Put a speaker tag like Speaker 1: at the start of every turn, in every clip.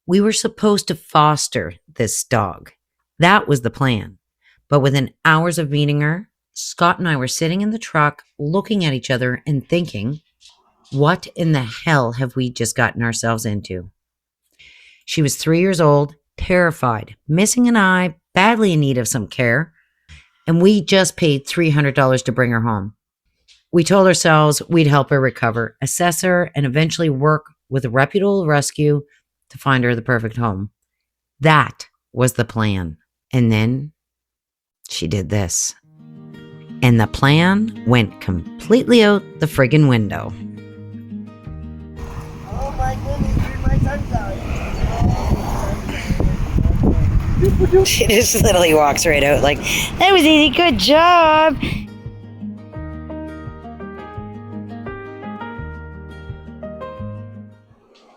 Speaker 1: We were supposed to foster this dog. That was the plan. But within hours of meeting her, Scott and I were sitting in the truck looking at each other and thinking, what in the hell have we just gotten ourselves into? She was 3 years old, terrified, missing an eye, badly in need of some care, and we just paid $300 to bring her home. We told ourselves we'd help her recover, assess her, and eventually work with a reputable rescue to find her the perfect home. That was the plan. And then she did this. And the plan went completely out the friggin' window.
Speaker 2: Oh my goodness, you're my sunshine.
Speaker 1: She just literally walks right out like, that was easy, good job.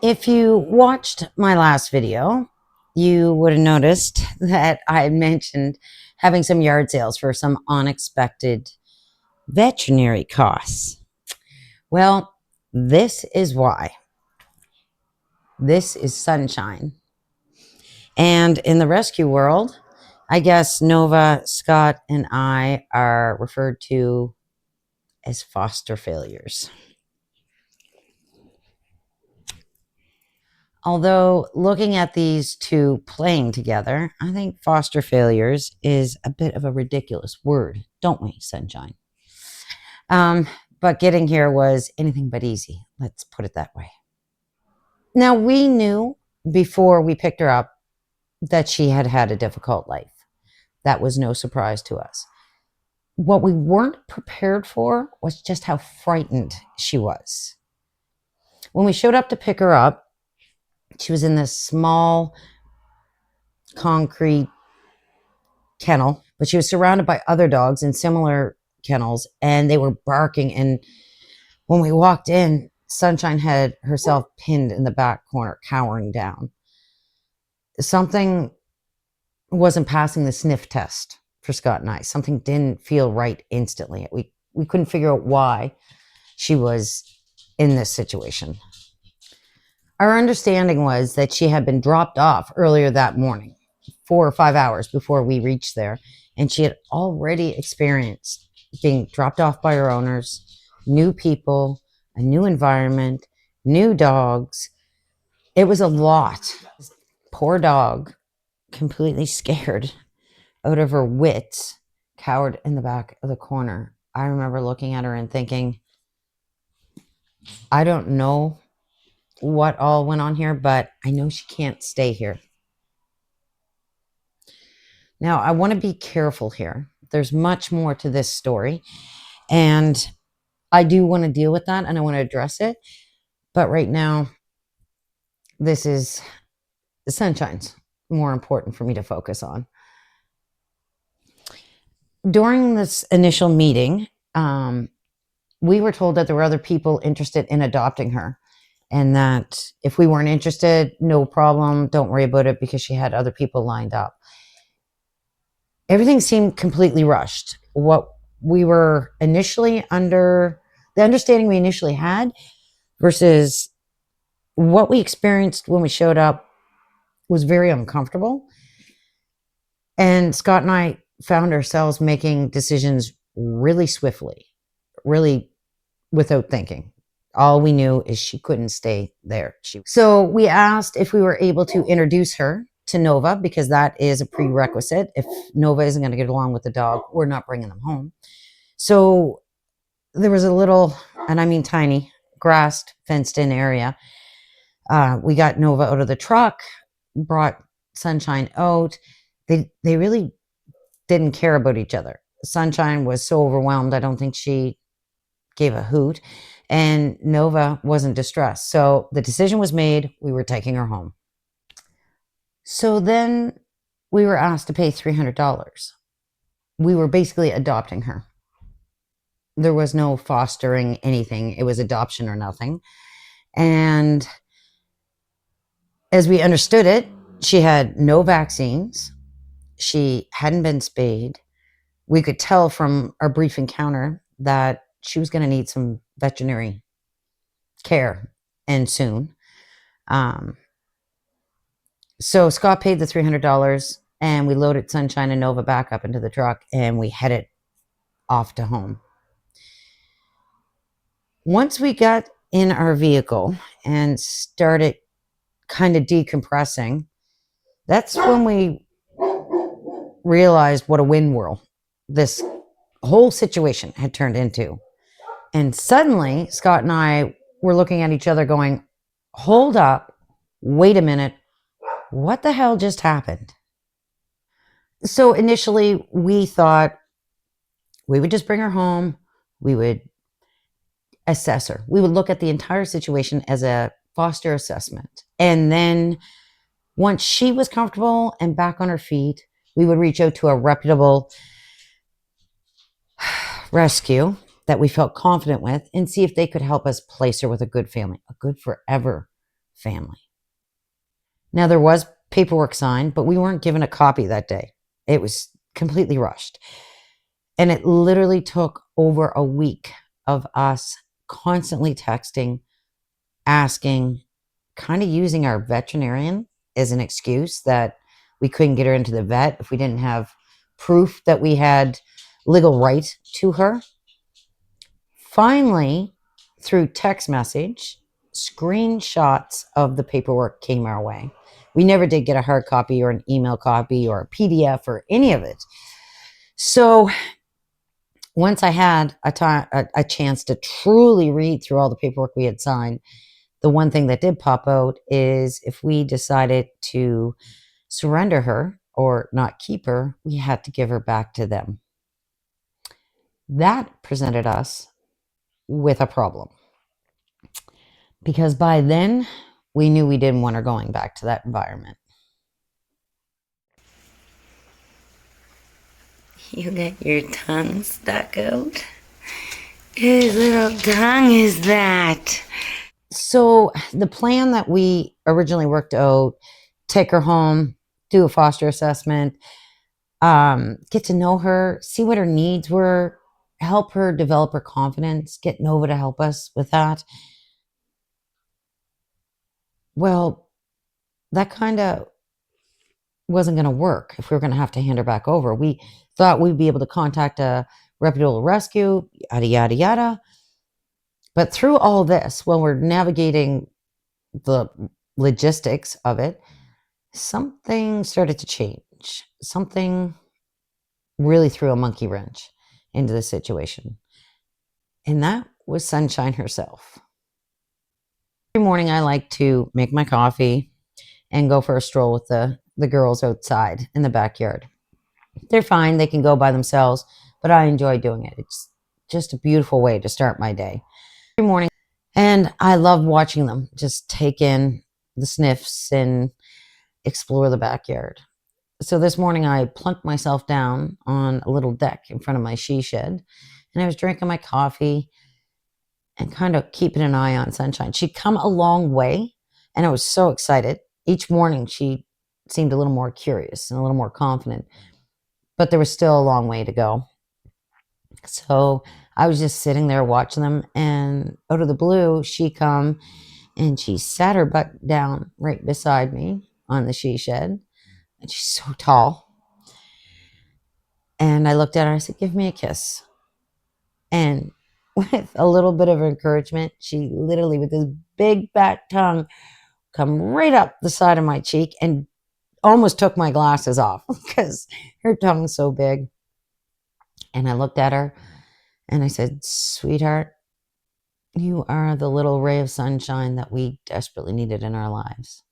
Speaker 1: If you watched my last video, you would have noticed that I mentioned having some yard sales for some unexpected veterinary costs. Well, this is why. This is Sunshine. And in the rescue world, I guess Nova, Scott, and I are referred to as foster failures. Although looking at these two playing together, I think foster failures is a bit of a ridiculous word, don't we, Sunshine? But getting here was anything but easy. Let's put it that way. Now, we knew before we picked her up that she had had a difficult life. That was no surprise to us. What we weren't prepared for was just how frightened she was. When we showed up to pick her up, she was in this small concrete kennel, but she was surrounded by other dogs in similar kennels, and they were barking. And when we walked in, Sunshine had herself pinned in the back corner, cowering down. Something wasn't passing the sniff test for Scott and I. Something didn't feel right instantly. We couldn't figure out why she was in this situation. Our understanding was that she had been dropped off earlier that morning, 4 or 5 hours before we reached there, and she had already experienced being dropped off by her owners, new people, a new environment, new dogs. It was a lot. Poor dog, completely scared out of her wits, cowered in the back of the corner. I remember looking at her and thinking, I don't know what all went on here, but I know she can't stay here. Now, I want to be careful here. There's much more to this story, and I do want to deal with that, and I want to address it. But right now, this is Sunshine's more important for me to focus on. During this initial meeting, we were told that there were other people interested in adopting her, and that if we weren't interested, no problem, don't worry about it, because she had other people lined up. Everything seemed completely rushed. What we were initially under, the understanding we initially had versus what we experienced when we showed up was very uncomfortable. And Scott and I found ourselves making decisions really swiftly, really without thinking. All we knew is she couldn't stay there. So we asked if we were able to introduce her to Nova, because that is a prerequisite. If Nova isn't going to get along with the dog, we're not bringing them home. So there was a little, and I mean tiny, grassed, fenced-in area. We got Nova out of the truck, brought Sunshine out. They really didn't care about each other. Sunshine was so overwhelmed, I don't think she gave a hoot. And Nova wasn't distressed. So the decision was made. We were taking her home. So then we were asked to pay $300. We were basically adopting her. There was no fostering anything. It was adoption or nothing. And as we understood it, she had no vaccines. She hadn't been spayed. We could tell from our brief encounter that she was going to need some veterinary care, and soon. So Scott paid the $300 and we loaded Sunshine and Nova back up into the truck and we headed off to home. Once we got in our vehicle and started kind of decompressing, that's when we realized what a wind whirl this whole situation had turned into. And suddenly, Scott and I were looking at each other going, hold up, wait a minute, what the hell just happened? So initially, we thought we would just bring her home, we would assess her, we would look at the entire situation as a foster assessment. And then once she was comfortable and back on her feet, we would reach out to a reputable rescue that we felt confident with and see if they could help us place her with a good family, a good forever family. Now, there was paperwork signed, but we weren't given a copy that day. It was completely rushed. And it literally took over a week of us constantly texting, asking, kind of using our veterinarian as an excuse that we couldn't get her into the vet if we didn't have proof that we had legal right to her. Finally, through text message, screenshots of the paperwork came our way. We never did get a hard copy or an email copy or a PDF or any of it. So once I had a chance to truly read through all the paperwork we had signed, the one thing that did pop out is if we decided to surrender her or not keep her, we had to give her back to them. That presented us with a problem because by then we knew we didn't want her going back to that environment.
Speaker 3: You got your tongue stuck out? Whose little tongue is that?
Speaker 1: So the plan that we originally worked out, take her home, do a foster assessment, get to know her, see what her needs were, help her develop her confidence, get Nova to help us with that. Well, that kind of wasn't going to work if we were going to have to hand her back over. We thought we'd be able to contact a reputable rescue, yada, yada, yada. But through all this, when we're navigating the logistics of it, something started to change. Something really threw a monkey wrench into the situation. And that was Sunshine herself. Every morning I like to make my coffee and go for a stroll with the girls outside in the backyard. They're fine, they can go by themselves, but I enjoy doing it. It's just a beautiful way to start my day. Every morning, and I love watching them just take in the sniffs and explore the backyard. So this morning I plunked myself down on a little deck in front of my she shed, and I was drinking my coffee and kind of keeping an eye on Sunshine. She'd come a long way, and I was so excited. Each morning she seemed a little more curious and a little more confident, but there was still a long way to go. So I was just sitting there watching them, and out of the blue, she come and she sat her butt down right beside me on the she shed, and she's so tall. And I looked at her, I said, give me a kiss. And with a little bit of encouragement, she literally, with this big fat tongue, come right up the side of my cheek and almost took my glasses off because her tongue's so big. And I looked at her and I said, sweetheart, you are the little ray of sunshine that we desperately needed in our lives.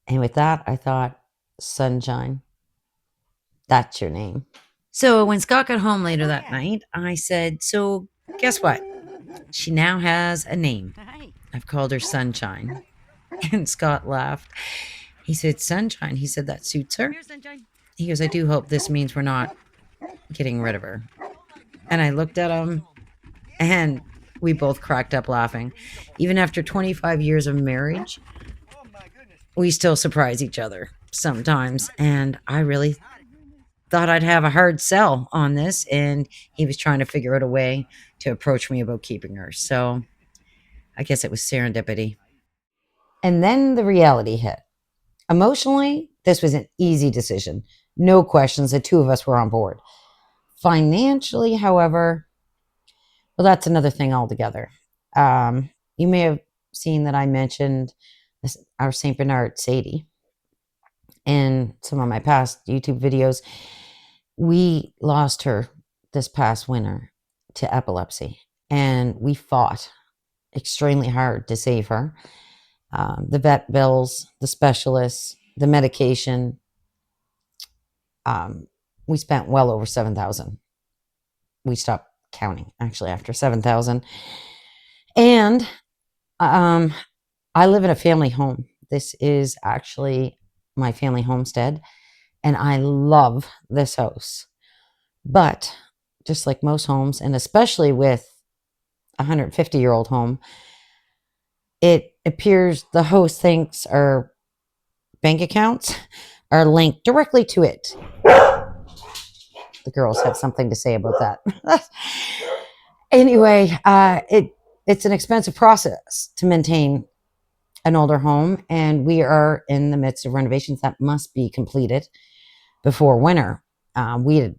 Speaker 1: And with that, I thought, Sunshine, that's your name. So when Scott got home later that night, I said, so guess what? She now has a name. I've called her Sunshine. And Scott laughed. He said, Sunshine. He said, that suits her. He goes, I do hope this means we're not getting rid of her. And I looked at him and we both cracked up laughing. Even after 25 years of marriage, we still surprise each other sometimes. And I really thought I'd have a hard sell on this, and he was trying to figure out a way to approach me about keeping her. So I guess it was serendipity. And then the reality hit. Emotionally, this was an easy decision. No questions. The two of us were on board. Financially, however, well, that's another thing altogether. You may have seen that I mentioned our St. Bernard Sadie in some of my past YouTube videos. We lost her this past winter to epilepsy, and we fought extremely hard to save her. The vet bills, the specialists, the medication. We spent well over 7,000. We stopped counting actually after 7,000. And I live in a family home. This is actually my family homestead, and I love this house. But just like most homes, and especially with a 150-year-old home, it appears the host thinks our bank accounts are linked directly to it. The girls have something to say about that. Anyway, it's an expensive process to maintain an older home, and we are in the midst of renovations that must be completed before winter. We had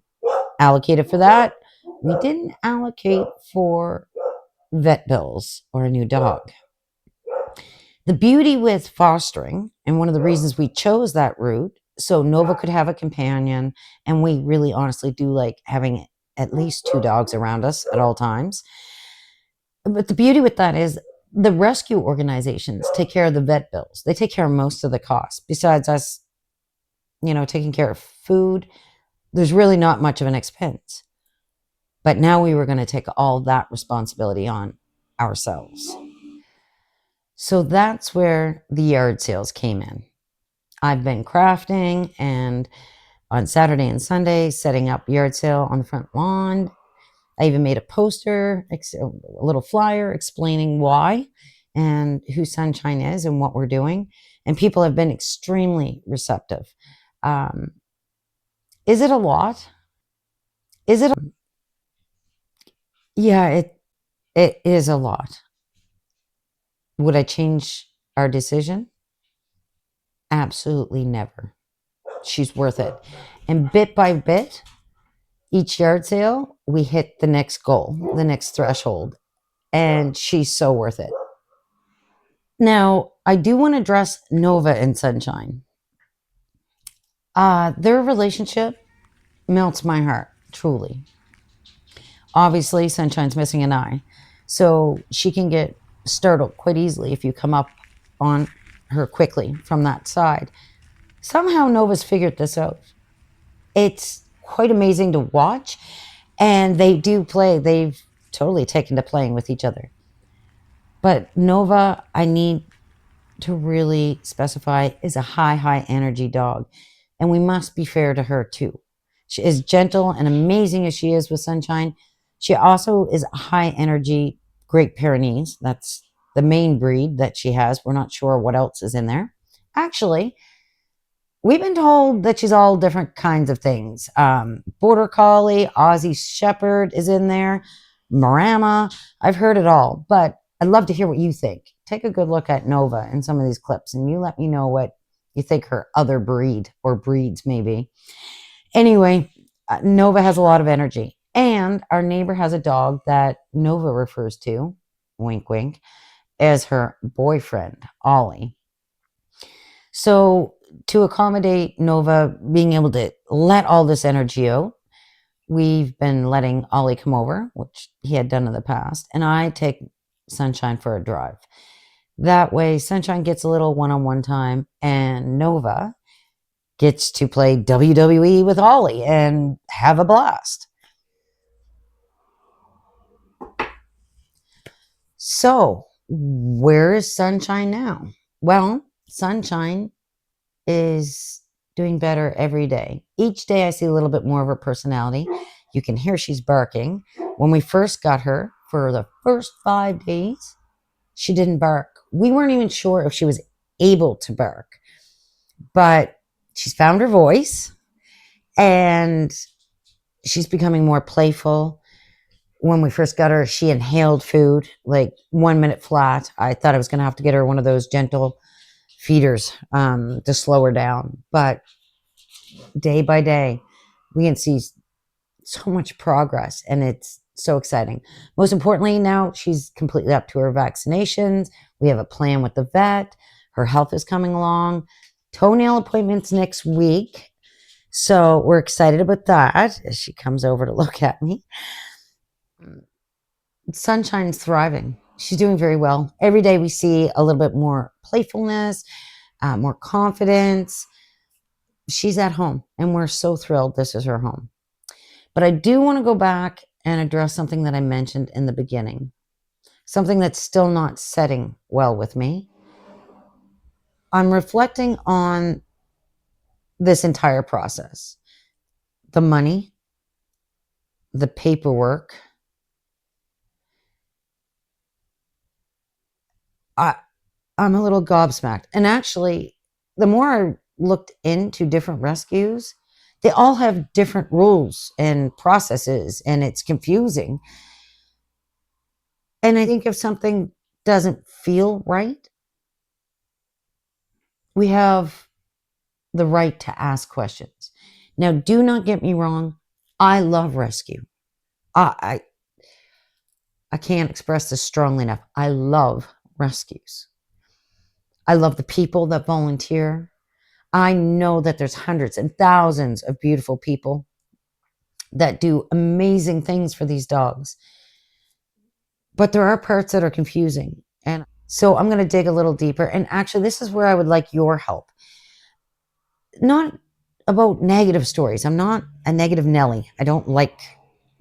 Speaker 1: allocated for that. We didn't allocate for vet bills or a new dog. The beauty with fostering, and one of the reasons we chose that route, so Nova could have a companion, and we really honestly do like having at least 2 dogs around us at all times. But the beauty with that is the rescue organizations take care of the vet bills. They take care of most of the costs. Besides us, taking care of food, there's really not much of an expense. But now we were going to take all that responsibility on ourselves. So that's where the yard sales came in. I've been crafting, and on Saturday and Sunday, setting up yard sale on the front lawn. I even made a poster, a little flyer explaining why and who Sunshine is and what we're doing. And people have been extremely receptive. Is it a lot? Yeah, it is a lot. Would I change our decision? Absolutely never. She's worth it. And bit by bit, each yard sale, we hit the next goal, the next threshold. And she's so worth it. Now, I do want to address Nova and Sunshine. Their relationship melts my heart, truly. Obviously, Sunshine's missing an eye, so she can get startled quite easily if you come up on her quickly from that side. Somehow Nova's figured this out. It's quite amazing to watch, and they do play. They've totally taken to playing with each other. But Nova, I need to really specify, is a high energy dog, and we must be fair to her too. She is gentle and amazing as she is with Sunshine. She also is a high energy Great Pyrenees. That's the main breed that she has. We're not sure what else is in there. Actually, we've been told that she's all different kinds of things. Border Collie, Aussie Shepherd is in there, Marama. I've heard it all, but I'd love to hear what you think. Take a good look at Nova in some of these clips, and you let me know what you think her other breed or breeds may be. Anyway, Nova has a lot of energy. And our neighbor has a dog that Nova refers to, wink, wink, as her boyfriend, Ollie. So to accommodate Nova being able to let all this energy out, we've been letting Ollie come over, which he had done in the past, and I take Sunshine for a drive. That way, Sunshine gets a little one-on-one time, and Nova gets to play WWE with Ollie and have a blast. So, where is Sunshine now? Well, Sunshine is doing better every day. Each day I see a little bit more of her personality. You can hear she's barking. When we first got her, for the first 5 days, she didn't bark. We weren't even sure if she was able to bark. But she's found her voice, and she's becoming more playful. When we first got her, she inhaled food like 1 minute flat. I thought I was going to have to get her one of those gentle feeders to slow her down. But day by day, we can see so much progress, and it's so exciting. Most importantly, now she's completely up to her vaccinations. We have a plan with the vet. Her health is coming along. Toenail appointments next week. So we're excited about that as she comes over to look at me. Sunshine's thriving. She's doing very well. Every day we see a little bit more playfulness, more confidence. She's at home, and we're so thrilled this is her home. But I do want to go back and address something that I mentioned in the beginning, something that's still not setting well with me. I'm reflecting on this entire process, the money, the paperwork. I'm a little gobsmacked. And actually, the more I looked into different rescues, they all have different rules and processes, and it's confusing. And I think if something doesn't feel right, we have the right to ask questions. Now, do not get me wrong. I love rescue. I can't express this strongly enough. I love rescues. I love the people that volunteer. I know that there's hundreds and thousands of beautiful people that do amazing things for these dogs. But there are parts that are confusing. And so I'm going to dig a little deeper. And actually, this is where I would like your help. Not about negative stories. I'm not a negative Nelly. I don't like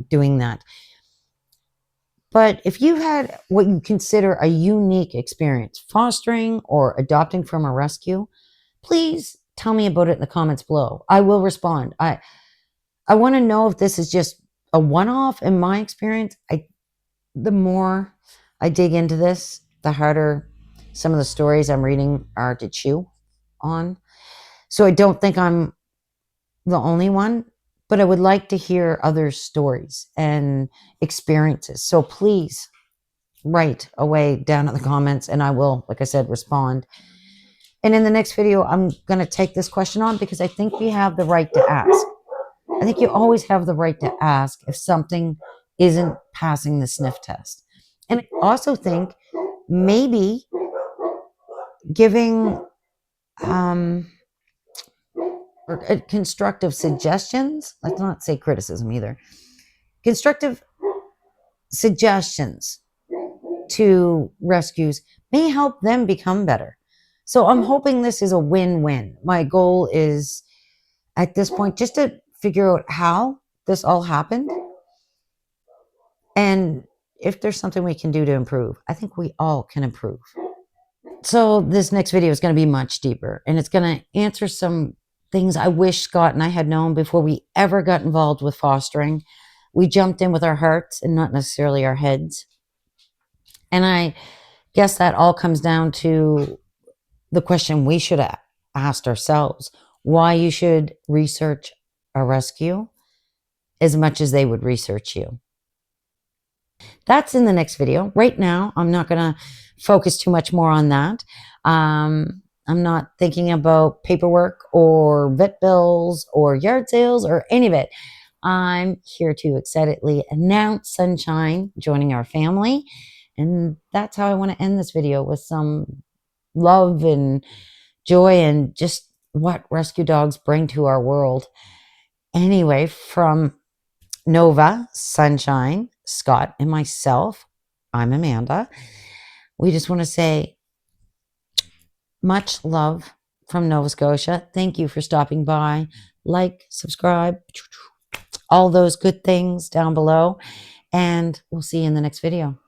Speaker 1: doing that. But if you've had what you consider a unique experience fostering or adopting from a rescue, please tell me about it in the comments below. I will respond. I want to know if this is just a one-off in my experience. The more I dig into this, the harder some of the stories I'm reading are to chew on. So I don't think I'm the only one, but I would like to hear other stories and experiences. So please write away down in the comments, and I will, like I said, respond. And in the next video, I'm going to take this question on because I think we have the right to ask. I think you always have the right to ask if something isn't passing the sniff test. And I also think maybe giving constructive suggestions, let's not say criticism either, constructive suggestions to rescues may help them become better. So I'm hoping this is a win-win. My goal is at this point just to figure out how this all happened and if there's something we can do to improve. I think we all can improve. So this next video is going to be much deeper, and it's going to answer some things I wish Scott and I had known before we ever got involved with fostering. We jumped in with our hearts and not necessarily our heads. And I guess that all comes down to the question we should have asked ourselves: why you should research a rescue as much as they would research you. That's in the next video. Right now, I'm not going to focus too much more on that. I'm not thinking about paperwork or vet bills or yard sales or any of it. I'm here to excitedly announce Sunshine joining our family. And that's how I want to end this video, with some love and joy and just what rescue dogs bring to our world. Anyway, from Nova, Sunshine, Scott, and myself, I'm Amanda. We just want to say much love from Nova Scotia. Thank you for stopping by. Like, subscribe, all those good things down below. And we'll see you in the next video.